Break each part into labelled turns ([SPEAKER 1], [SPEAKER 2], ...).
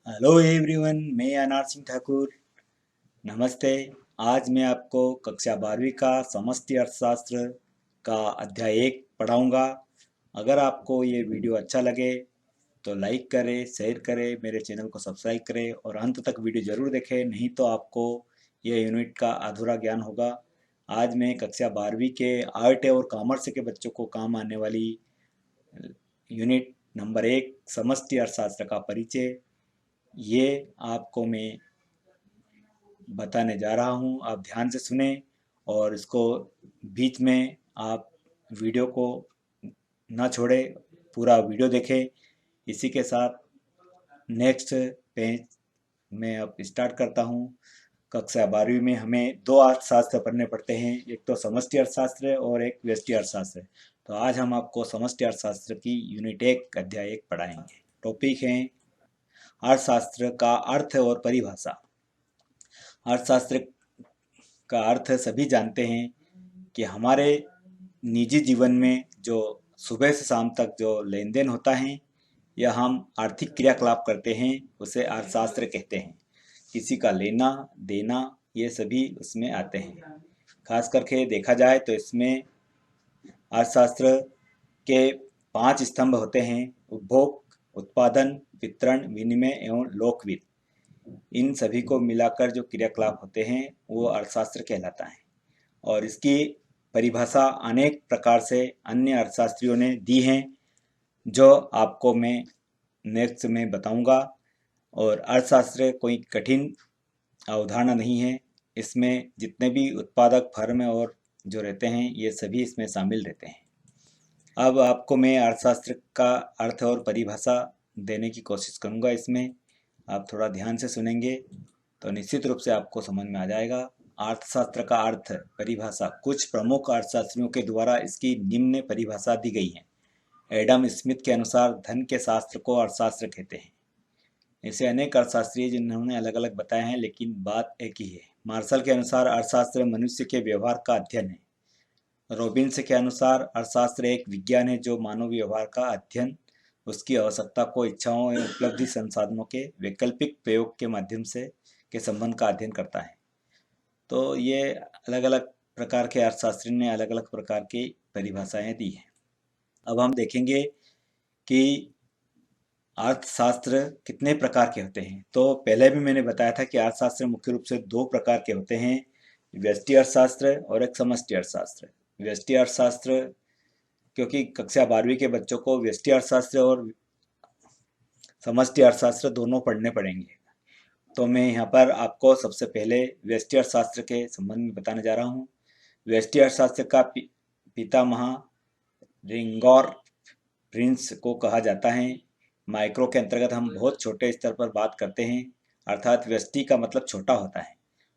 [SPEAKER 1] Hello everyone, मैं अनार सिंह ठाकुर। नमस्ते। आज मैं आपको कक्षा 12वीं का समष्टि अर्थशास्त्र का अध्याय 1 पढ़ाऊंगा। अगर आपको ये वीडियो अच्छा लगे तो लाइक करें, शेयर करें, मेरे चैनल को सब्सक्राइब करें और अंत तक वीडियो ज़रूर देखें, नहीं तो आपको ये यूनिट का अधूरा ज्ञान होगा। आज मैं कक्षा 12वीं के आर्ट और कॉमर्स के बच्चों को काम आने वाली यूनिट नंबर 1 समष्टि अर्थशास्त्र का परिचय ये आपको मैं बताने जा रहा हूँ। आप ध्यान से सुने और इसको बीच में आप वीडियो को ना छोड़े, पूरा वीडियो देखें। इसी के साथ नेक्स्ट पेज में अब स्टार्ट करता हूँ। कक्षा 12वीं में हमें दो अर्थशास्त्र पढ़ने पड़ते हैं, एक तो समष्टि अर्थशास्त्र और एक व्यष्टि अर्थशास्त्र। तो आज हम आपको समष्टि अर्थशास्त्र की यूनिट 1 अध्याय 1 पढ़ाएंगे। टॉपिक है अर्थशास्त्र का अर्थ और परिभाषा। अर्थशास्त्र का अर्थ सभी जानते हैं कि हमारे निजी जीवन में जो सुबह से शाम तक जो लेन देन होता है या हम आर्थिक क्रियाकलाप करते हैं उसे अर्थशास्त्र कहते हैं। किसी का लेना देना ये सभी उसमें आते हैं। खास करके देखा जाए तो इसमें अर्थशास्त्र के 5 स्तंभ होते हैं: उपभोग, उत्पादन, वितरण, विनिमय एवं लोकवित्त। इन सभी को मिलाकर जो क्रियाकलाप होते हैं वो अर्थशास्त्र कहलाता है। और इसकी परिभाषा अनेक प्रकार से अन्य अर्थशास्त्रियों ने दी हैं, जो आपको मैं नेक्स्ट में बताऊंगा। और अर्थशास्त्र कोई कठिन अवधारणा नहीं है। इसमें जितने भी उत्पादक फर्म और जो रहते हैं ये सभी इसमें शामिल रहते हैं। अब आपको मैं अर्थशास्त्र का अर्थ और परिभाषा देने की कोशिश करूंगा। इसमें आप थोड़ा ध्यान से सुनेंगे तो निश्चित रूप से आपको समझ में आ जाएगा। अर्थशास्त्र का अर्थ परिभाषा। कुछ प्रमुख अर्थशास्त्रियों के द्वारा इसकी निम्न परिभाषा दी गई है। एडम स्मिथ के अनुसार धन के शास्त्र को अर्थशास्त्र कहते हैं। ऐसे अनेक अर्थशास्त्री जिन्होंने अलग अलग बताया है, लेकिन बात एक ही है। मार्शल के अनुसार अर्थशास्त्र मनुष्य के व्यवहार का अध्ययन है। रॉबिन्स के अनुसार अर्थशास्त्र एक विज्ञान है जो मानव व्यवहार का अध्ययन, उसकी आवश्यकता को इच्छाओं एवं उपलब्धि संसाधनों के वैकल्पिक प्रयोग के माध्यम से के संबंध का अध्ययन करता है। तो ये अलग अलग प्रकार के अर्थशास्त्री ने अलग अलग प्रकार की परिभाषाएं दी हैं। अब हम देखेंगे कि अर्थशास्त्र कितने प्रकार के होते हैं। तो पहले भी मैंने बताया था कि अर्थशास्त्र मुख्य रूप से 2 प्रकार के होते हैं: व्यष्टि अर्थशास्त्र और एक समष्टि अर्थशास्त्र। व्यष्टि अर्थशास्त्र, क्योंकि कक्षा 12वीं के बच्चों को व्यष्टि अर्थशास्त्र और समष्टि अर्थशास्त्र दोनों पढ़ने पड़ेंगे। तो मैं यहाँ पर आपको सबसे पहले व्यष्टि अर्थशास्त्र के संबंध में बताने जा रहा हूँ। व्यष्टि अर्थशास्त्र का पितामह रिंगौर प्रिंस को कहा जाता है। माइक्रो के अंतर्गत हम बहुत छोटे स्तर पर बात करते हैं, अर्थात व्यष्टि का मतलब छोटा होता है।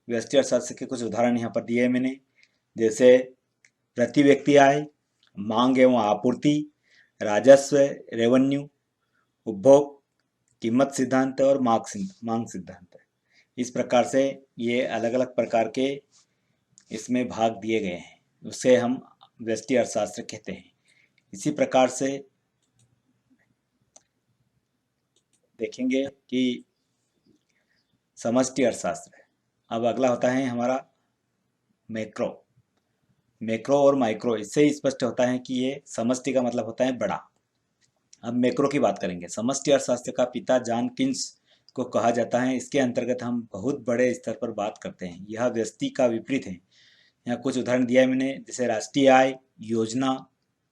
[SPEAKER 1] व्यष्टि अर्थशास्त्र के कुछ उदाहरण यहाँ पर दिए हैं मैंने, जैसे प्रति व्यक्ति आय, मांग एवं आपूर्ति, राजस्व रेवेन्यू, उपभोग, कीमत सिद्धांत और मांग सिद्धांत। इस प्रकार से ये अलग अलग प्रकार के इसमें भाग दिए गए हैं, उसे हम व्यष्टि अर्थशास्त्र कहते हैं। इसी प्रकार से देखेंगे कि समष्टि अर्थशास्त्र। अब अगला होता है हमारा मैक्रो। मैक्रो और माइक्रो, इससे ही स्पष्ट होता है कि ये समष्टि का मतलब होता है बड़ा। अब मैक्रो की बात करेंगे। समष्टि अर्थशास्त्र का पिता जॉन कीन्स को कहा जाता है। इसके अंतर्गत हम बहुत बड़े स्तर पर बात करते हैं। यह व्यष्टि का विपरीत है। यहाँ कुछ उदाहरण दिया है मैंने, जैसे राष्ट्रीय आय योजना,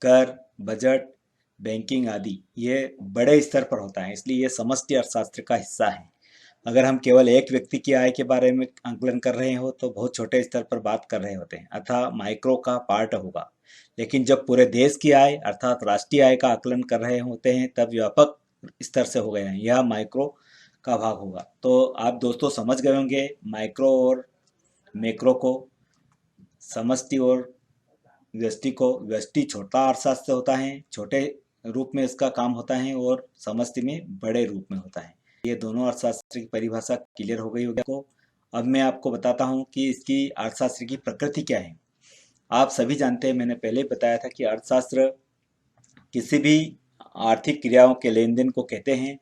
[SPEAKER 1] कर, बजट, बैंकिंग आदि। ये बड़े स्तर पर होता है, इसलिए ये समष्टि अर्थशास्त्र का हिस्सा है। अगर हम केवल एक व्यक्ति की आय के बारे में आंकलन कर रहे हो तो बहुत छोटे स्तर पर बात कर रहे होते हैं, अतः माइक्रो का पार्ट होगा। लेकिन जब पूरे देश की आय अर्थात राष्ट्रीय आय का आकलन कर रहे होते हैं तब व्यापक स्तर से हो गए हैं, यह माइक्रो का भाग होगा। तो आप दोस्तों समझ गए होंगे माइक्रो और मैक्रो को। समष्टि और व्यष्टि को, व्यष्टि छोटा अर्थशास्त्र होता है, छोटे रूप में इसका काम होता है, और समष्टि में बड़े रूप में होता है। ये दोनों अर्थशास्त्र की परिभाषा क्लियर हो गई होगी आपको। अब मैं आपको बताता हूँ कि इसकी अर्थशास्त्र की प्रकृति क्या है। आप सभी जानते हैं, मैंने पहले बताया था कि अर्थशास्त्र किसी भी आर्थिक क्रियाओं के लेन देन को कहते हैं।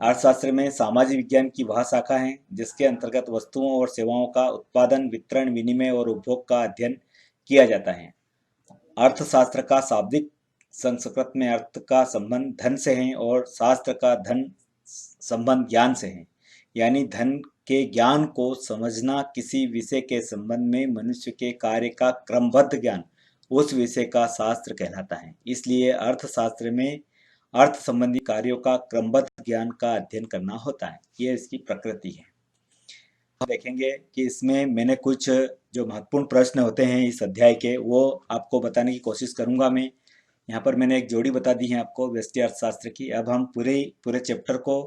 [SPEAKER 1] अर्थशास्त्र में सामाजिक विज्ञान की वह शाखा है जिसके अंतर्गत वस्तुओं और सेवाओं का उत्पादन, वितरण, विनिमय और उपभोग का अध्ययन किया जाता है। अर्थशास्त्र का शाब्दिक संस्कृत में अर्थ का संबंध धन से है और शास्त्र का धन संबंध ज्ञान से है। यानी धन के ज्ञान को समझना किसी विषय के संबंध में मनुष्य के कार्य का क्रमबद्ध ज्ञान उस विषय का शास्त्र कहलाता है। इसलिए अर्थशास्त्र में अर्थ संबंधी कार्यों का क्रमबद्ध ज्ञान का अध्ययन करना होता है। ये इसकी प्रकृति है। देखेंगे कि इसमें मैंने कुछ जो महत्वपूर्ण प्रश्न होते हैं इस अध्याय के वो आपको बताने की कोशिश करूंगा मैं। यहाँ पर मैंने एक जोड़ी बता दी है आपको व्यष्टि अर्थशास्त्र की। अब हम पूरे चैप्टर को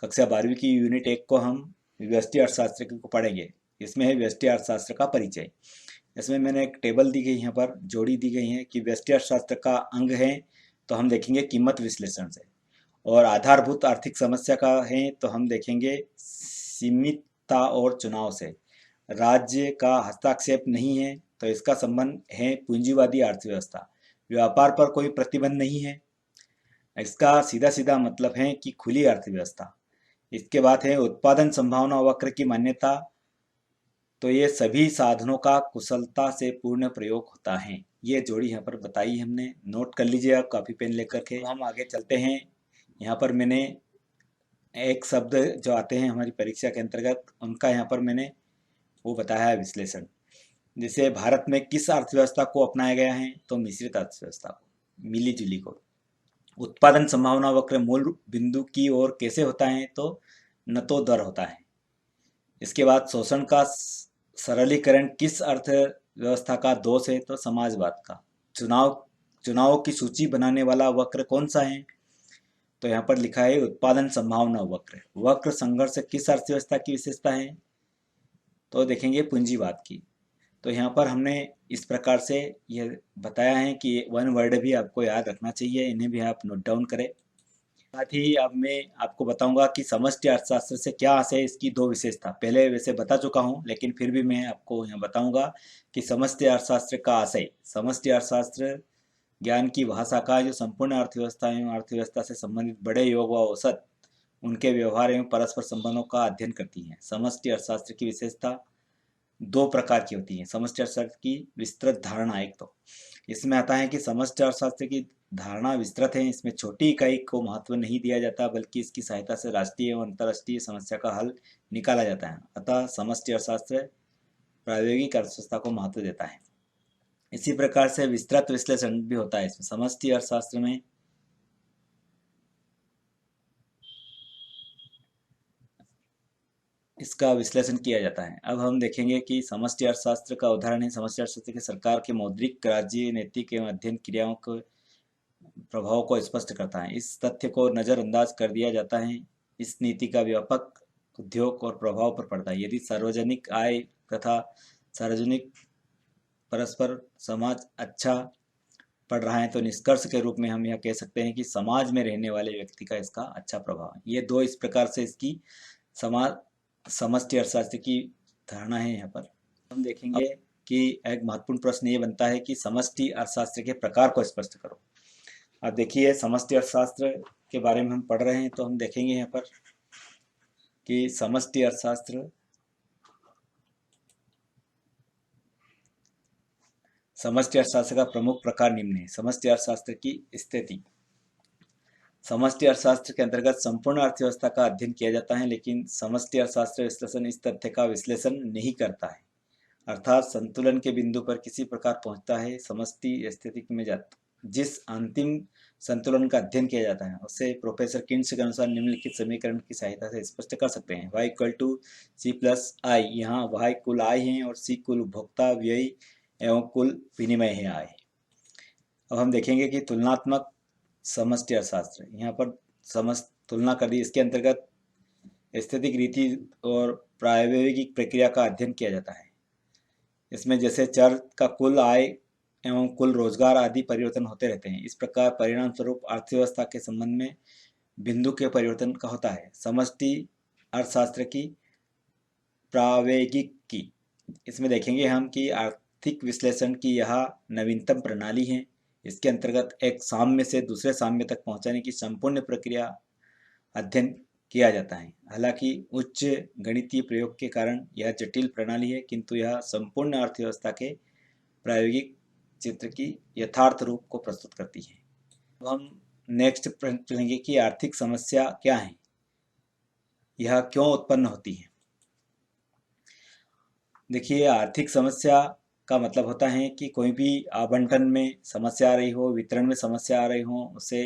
[SPEAKER 1] कक्षा 12वीं की यूनिट 1 को हम व्यष्टि अर्थशास्त्र को पढ़ेंगे। इसमें है व्यष्टि अर्थशास्त्र का परिचय। इसमें मैंने एक टेबल दी गई, यहाँ पर जोड़ी दी गई है कि व्यष्टि अर्थशास्त्र का अंग है तो हम देखेंगे कीमत विश्लेषण से, और आधारभूत आर्थिक समस्या का है तो हम देखेंगे सीमितता और चुनाव से। राज्य का हस्तक्षेप नहीं है तो इसका संबंध है पूंजीवादी अर्थव्यवस्था। व्यापार पर कोई प्रतिबंध नहीं है, इसका सीधा सीधा मतलब है कि खुली अर्थव्यवस्था। इसके बाद है उत्पादन संभावना वक्र की मान्यता, तो ये सभी साधनों का कुशलता से पूर्ण प्रयोग होता है। ये जोड़ी यहाँ पर बताई हमने, नोट कर लीजिए आप कॉपी पेन लेकर के। हम आगे चलते हैं। यहाँ पर मैंने एक शब्द जो आते हैं हमारी परीक्षा के अंतर्गत उनका यहाँ पर मैंने वो बताया है विश्लेषण। जैसे भारत में किस अर्थव्यवस्था को अपनाया गया है तो मिश्रित अर्थव्यवस्था को, मिली जुली को। उत्पादन संभावना वक्र मूल बिंदु की ओर कैसे होता है तो न तो दर होता है। इसके बाद शोषण का सरलीकरण किस अर्थव्यवस्था का दोष है तो समाजवाद का। चुनाव की सूची बनाने वाला वक्र कौन सा है तो यहाँ पर लिखा है उत्पादन संभावना वक्र। वक्र संघर्ष किस अर्थव्यवस्था की विशेषता है तो देखेंगे पूंजीवाद की। तो यहाँ पर हमने इस प्रकार से यह बताया है कि वन वर्ड भी आपको याद रखना चाहिए, इन्हें भी आप नोट डाउन करें। साथ ही अब मैं आपको बताऊंगा कि समष्टि अर्थशास्त्र से क्या आशय है, इसकी दो विशेषता पहले वैसे बता चुका हूं लेकिन फिर भी मैं आपको यहाँ बताऊंगा कि समष्टि अर्थशास्त्र का आशय। समष्टि अर्थशास्त्र ज्ञान की वह शाखा है जो संपूर्ण अर्थव्यवस्था एवं अर्थव्यवस्था से संबंधित बड़े योग व औसत उनके व्यवहार एवं परस्पर संबंधों का अध्ययन करती है। समष्टि अर्थशास्त्र की विशेषता दो प्रकार की होती है। समष्टि अर्थशास्त्र की विस्तृत धारणा, एक तो इसमें आता है कि समष्टि अर्थशास्त्र की धारणा विस्तृत है, इसमें छोटी इकाई को महत्व नहीं दिया जाता बल्कि इसकी सहायता से राष्ट्रीय एवं अंतर्राष्ट्रीय समस्या का हल निकाला जाता है। अतः समष्टि अर्थशास्त्र प्रायोगिक अर्थव्यवस्था को महत्व देता है। इसी प्रकार से विस्तृत विश्लेषण भी होता है इसमें। समष्टि अर्थशास्त्र में इसका विश्लेषण किया जाता है। अब हम देखेंगे कि समष्टि अर्थशास्त्र का उदाहरण है। समष्टि अर्थशास्त्र की सरकार के मौद्रिक, राज्य, नैतिक एवं अध्ययन क्रियाओं के प्रभाव को स्पष्ट करता है। इस तथ्य को नजरअंदाज कर दिया जाता है। इस नीति का व्यापक उद्योग और प्रभाव पर पड़ता है। यदि सार्वजनिक आय तथा सार्वजनिक परस्पर समाज अच्छा पड़ रहा है तो निष्कर्ष के रूप में हम यह कह सकते हैं कि समाज में रहने वाले व्यक्ति का इसका अच्छा प्रभाव है। ये दो इस प्रकार से इसकी समष्टि अर्थशास्त्र की धारणा है। यहाँ पर हम देखेंगे कि एक महत्वपूर्ण प्रश्न ये बनता है कि समष्टि अर्थशास्त्र के प्रकार को स्पष्ट करो। अब देखिए समष्टि अर्थशास्त्र के बारे में हम पढ़ रहे हैं तो हम देखेंगे यहाँ पर कि समष्टि अर्थशास्त्र का प्रमुख प्रकार निम्न है। समष्टि अर्थशास्त्र की स्थिति। समष्टि अर्थशास्त्र के अंतर्गत संपूर्ण अर्थव्यवस्था का अध्ययन किया जाता है, लेकिन समष्टि अर्थशास्त्र विश्लेषण इस तथ्य का विश्लेषण नहीं करता है, अर्थात संतुलन के बिंदु पर किसी प्रकार पहुंचता है। समष्टि स्थिति में जिस अंतिम संतुलन का अध्ययन किया जाता है उसे प्रोफेसर किन्स के अनुसार निम्नलिखित समीकरण की सहायता से स्पष्ट कर सकते हैं। y = c+i। यहाँ y कुल आय है और c कुल उपभोक्ता व्यय एवं कुल विनिमय है आय। अब हम देखेंगे कि तुलनात्मक समष्टि अर्थशास्त्र, यहाँ पर तुलना कर दी। इसके अंतर्गत स्थैतिक रीति और प्रायोगिक प्रक्रिया का अध्ययन किया जाता है। इसमें जैसे चर का कुल आय एवं कुल रोजगार आदि परिवर्तन होते रहते हैं। इस प्रकार परिणाम स्वरूप अर्थव्यवस्था के संबंध में बिंदु के परिवर्तन का होता है। समष्टि अर्थशास्त्र की प्रायोगिक की, इसमें देखेंगे हम कि आर्थिक विश्लेषण की यह नवीनतम प्रणाली है। इसके अंतर्गत एक साम्य से दूसरे साम्य तक पहुंचाने की संपूर्ण प्रक्रिया अध्ययन किया जाता है। हालांकि उच्च गणितीय प्रयोग के कारण यह जटिल प्रणाली है, किंतु यह संपूर्ण अर्थव्यवस्था के प्रायोगिक चित्र की यथार्थ रूप को प्रस्तुत करती है। अब हम नेक्स्ट प्रश्न चलेंगे कि आर्थिक समस्या क्या है, यह क्यों उत्पन्न होती है। देखिए, आर्थिक समस्या का मतलब होता है कि कोई भी आवंटन में समस्या आ रही हो, वितरण में समस्या आ रही हो, उसे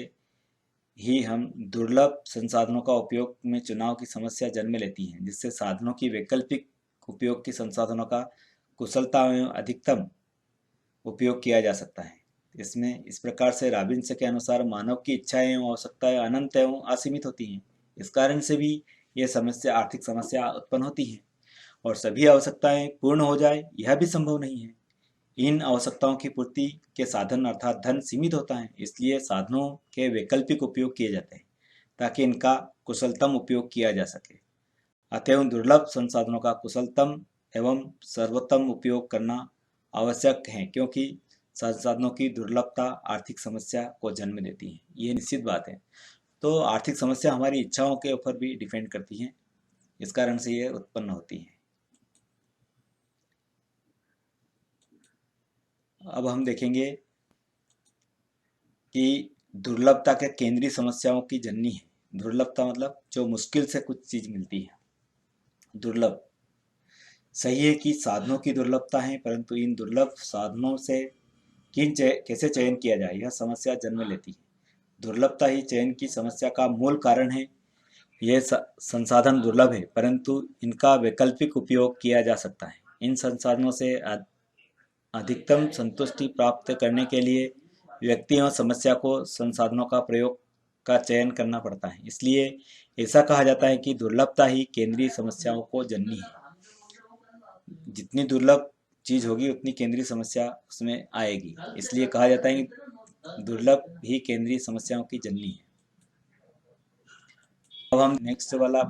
[SPEAKER 1] ही हम दुर्लभ संसाधनों का उपयोग में चुनाव की समस्या जन्म लेती है, जिससे साधनों की वैकल्पिक उपयोग की संसाधनों का कुशलता एवं अधिकतम उपयोग किया जा सकता है। इसमें इस प्रकार से रॉबिन्स के अनुसार मानव की इच्छाएं एवं आवश्यकताएं अनंत एवं असीमित होती हैं। इस कारण से भी यह समस्या, आर्थिक समस्या उत्पन्न होती है, और सभी आवश्यकताएं पूर्ण हो जाए यह भी संभव नहीं है। इन आवश्यकताओं की पूर्ति के साधन अर्थात धन सीमित होता है, इसलिए साधनों के वैकल्पिक उपयोग किए जाते हैं ताकि इनका कुशलतम उपयोग किया जा सके। अतएव दुर्लभ संसाधनों का कुशलतम एवं सर्वोत्तम उपयोग करना आवश्यक है, क्योंकि संसाधनों की दुर्लभता आर्थिक समस्या को जन्म देती है। ये निश्चित बात है। तो आर्थिक समस्या हमारी इच्छाओं के ऊपर भी डिपेंड करती है, इस कारण से ये उत्पन्न होती है। अब हम देखेंगे कि दुर्लभता के केंद्रीय समस्याओं की जननी है। दुर्लभता मतलब जो मुश्किल से कुछ चीज मिलती है। दुर्लभ, सही है कि साधनों की दुर्लभता है, परंतु इन दुर्लभ साधनों से कैसे चयन किया जाए यह समस्या जन्म लेती है। दुर्लभता ही चयन की समस्या का मूल कारण है। ये संसाधन दुर्लभ है, परंतु इनका वैकल्पिक उपयोग किया जा सकता है। इन संसाधनों से अधिकतम संतुष्टि प्राप्त करने के लिए व्यक्ति एवं समस्या को संसाधनों का प्रयोग का चयन करना पड़ता है। इसलिए ऐसा कहा जाता है कि दुर्लभता ही केंद्रीय समस्याओं को जननी है। जितनी दुर्लभ चीज होगी उतनी केंद्रीय समस्या उसमें आएगी, इसलिए कहा जाता है कि दुर्लभ ही केंद्रीय समस्याओं की जननी है। अब हम नेक्स्ट वाला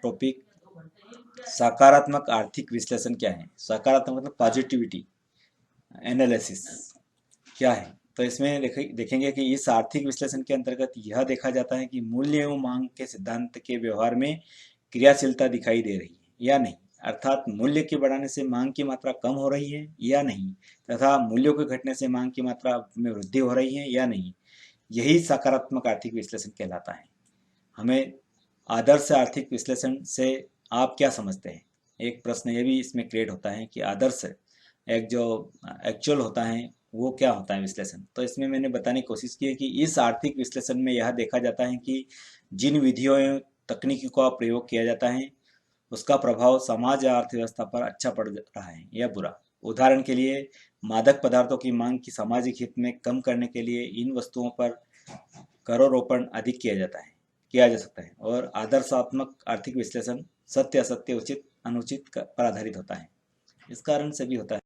[SPEAKER 1] टॉपिक, सकारात्मक आर्थिक विश्लेषण क्या है। सकारात्मक मतलब पॉजिटिविटी एनालिसिस क्या है। तो इसमें देखेंगे कि इस आर्थिक विश्लेषण के अंतर्गत यह देखा जाता है कि मूल्य एवं मांग के सिद्धांत के व्यवहार में क्रियाशीलता दिखाई दे रही है या नहीं, अर्थात मूल्य के बढ़ाने से मांग की मात्रा कम हो रही है या नहीं, तथा मूल्यों के घटने से मांग की मात्रा में वृद्धि हो रही है या नहीं। यही सकारात्मक आर्थिक विश्लेषण कहलाता है। हमें आदर्श आर्थिक विश्लेषण से आप क्या समझते हैं, एक प्रश्न ये भी इसमें क्रिएट होता है कि आदर्श एक जो एक्चुअल होता है वो क्या होता है विश्लेषण। तो इसमें मैंने बताने की कोशिश की है कि इस आर्थिक विश्लेषण में यह देखा जाता है कि जिन विधियों एवं तकनीकों का प्रयोग किया जाता है उसका प्रभाव समाज या अर्थव्यवस्था पर अच्छा पड़ रहा है या बुरा। उदाहरण के लिए मादक पदार्थों की मांग की सामाजिक हित में कम करने के लिए इन वस्तुओं पर करोरोपण अधिक किया जा सकता है। और आदर्शात्मक आर्थिक विश्लेषण सत्य असत्य, उचित अनुचित पर आधारित होता है, इस कारण से भी होता है।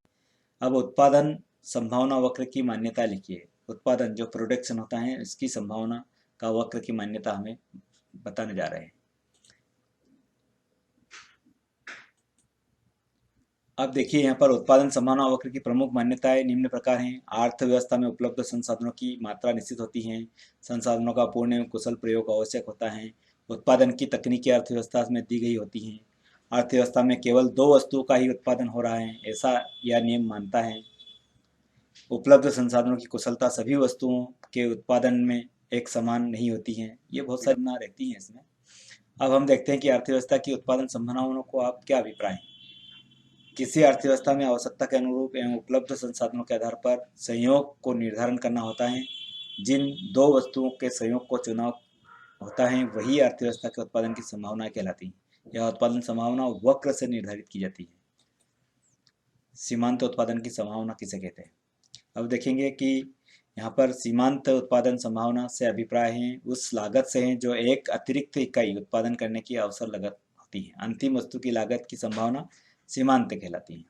[SPEAKER 1] अब उत्पादन संभावना वक्र की मान्यता लिखिए। उत्पादन जो प्रोडक्शन होता है इसकी संभावना का वक्र की मान्यता हमें बताने जा रहे हैं। अब देखिए यहाँ पर उत्पादन संभावना वक्र की प्रमुख मान्यताएं निम्न प्रकार हैं। अर्थव्यवस्था में उपलब्ध संसाधनों की मात्रा निश्चित होती है। संसाधनों का पूर्ण एवं कुशल प्रयोग आवश्यक होता है। उत्पादन की तकनीकी अर्थव्यवस्था में दी गई होती हैं। अर्थव्यवस्था में केवल दो वस्तुओं का ही उत्पादन हो रहा है, ऐसा यह नियम मानता है। उपलब्ध संसाधनों की कुशलता सभी वस्तुओं के उत्पादन में एक समान नहीं होती है। ये बहुत सारी ना रहती हैं इसमें। अब हम देखते हैं कि अर्थव्यवस्था की उत्पादन संभावनाओं को आप क्या अभिप्राय है। किसी अर्थव्यवस्था में आवश्यकता के अनुरूप एवं उपलब्ध संसाधनों के आधार पर संयोग को निर्धारण करना होता है। जिन दो वस्तुओं के संयोग को चुनाव होता है वही अर्थव्यवस्था के उत्पादन की संभावना कहलाती है। यह उत्पादन संभावना वक्र से निर्धारित की जाती है। सीमांत उत्पादन की संभावना किसे कहते हैं। अब देखेंगे कि यहाँ पर सीमांत उत्पादन संभावना से अभिप्राय है उस लागत से है जो एक अतिरिक्त इकाई उत्पादन करने की अवसर लागत होती है। अंतिम वस्तु की लागत की संभावना सीमांत कहलाती है।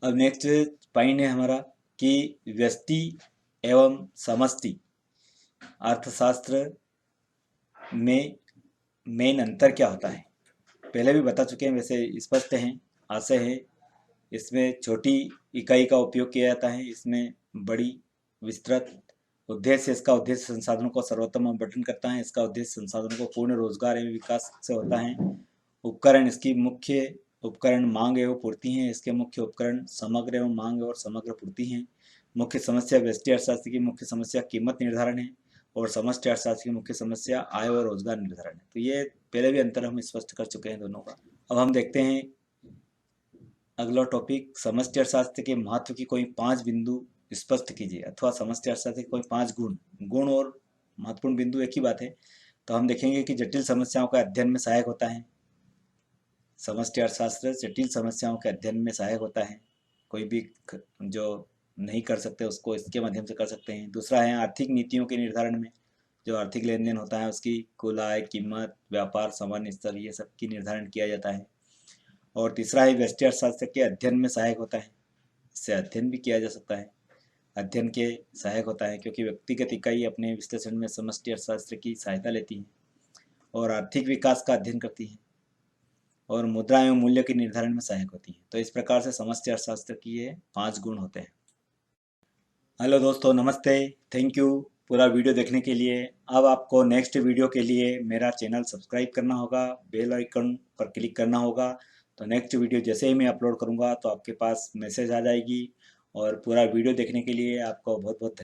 [SPEAKER 1] अब नेक्स्ट पॉइंट है हमारा कि व्यष्टि एवं समष्टि अर्थशास्त्र में मेन अंतर क्या होता है। पहले भी बता चुके हैं, वैसे स्पष्ट हैं, आशय है। इसमें छोटी इकाई का उपयोग किया जाता है, इसमें बड़ी विस्तृत उद्देश्य, इसका उद्देश्य संसाधनों को सर्वोत्तम आवंटन करता है। इसका उद्देश्य संसाधनों को पूर्ण रोजगार एवं विकास से होता है। उपकरण, इसकी मुख्य उपकरण मांग एवं पूर्ति हैं। इसके मुख्य उपकरण समग्र एवं मांग और समग्र पूर्ति हैं। मुख्य समस्या, व्यष्टि अर्थशास्त्र की मुख्य समस्या कीमत निर्धारण है और समष्टि अर्थशास्त्र की मुख्य समस्या आय और रोजगार निर्धारण है। तो ये पहले भी अंतर हम स्पष्ट कर चुके हैं दोनों का। अब हम देखते हैं अगला टॉपिक, समष्टि अर्थशास्त्र के महत्व की कोई 5 बिंदु स्पष्ट कीजिए, अथवा समष्टि अर्थशास्त्र के कोई 5 गुण और महत्वपूर्ण बिंदु एक ही बात है। तो हम देखेंगे कि जटिल समस्याओं का अध्ययन में सहायक होता है। समष्टि अर्थशास्त्र जटिल समस्याओं के अध्ययन में सहायक होता है। कोई भी जो नहीं कर सकते उसको इसके माध्यम से कर सकते हैं। दूसरा है आर्थिक नीतियों के निर्धारण में, जो आर्थिक लेन देन होता है उसकी कुल आय, कीमत, व्यापार, सामान्य स्तर, ये सब की निर्धारण किया जाता है। और तीसरा है व्यष्टि अर्थशास्त्र के अध्ययन में सहायक होता है। इससे अध्ययन भी किया जा सकता है, अध्ययन के सहायक होता है, क्योंकि व्यक्तिगत इकाई अपने विश्लेषण में समष्टि अर्थशास्त्र की सहायता लेती है और आर्थिक विकास का अध्ययन करती है और मुद्रा एवं मूल्य के निर्धारण में सहायक होती है। तो इस प्रकार से समष्टि अर्थशास्त्र की ये 5 गुण होते हैं। हेलो दोस्तों, नमस्ते, थैंक यू पूरा वीडियो देखने के लिए। अब आपको नेक्स्ट वीडियो के लिए मेरा चैनल सब्सक्राइब करना होगा, बेल आइकन पर क्लिक करना होगा। तो नेक्स्ट वीडियो जैसे ही मैं अपलोड करूंगा तो आपके पास मैसेज आ जाएगी। और पूरा वीडियो देखने के लिए आपको बहुत बहुत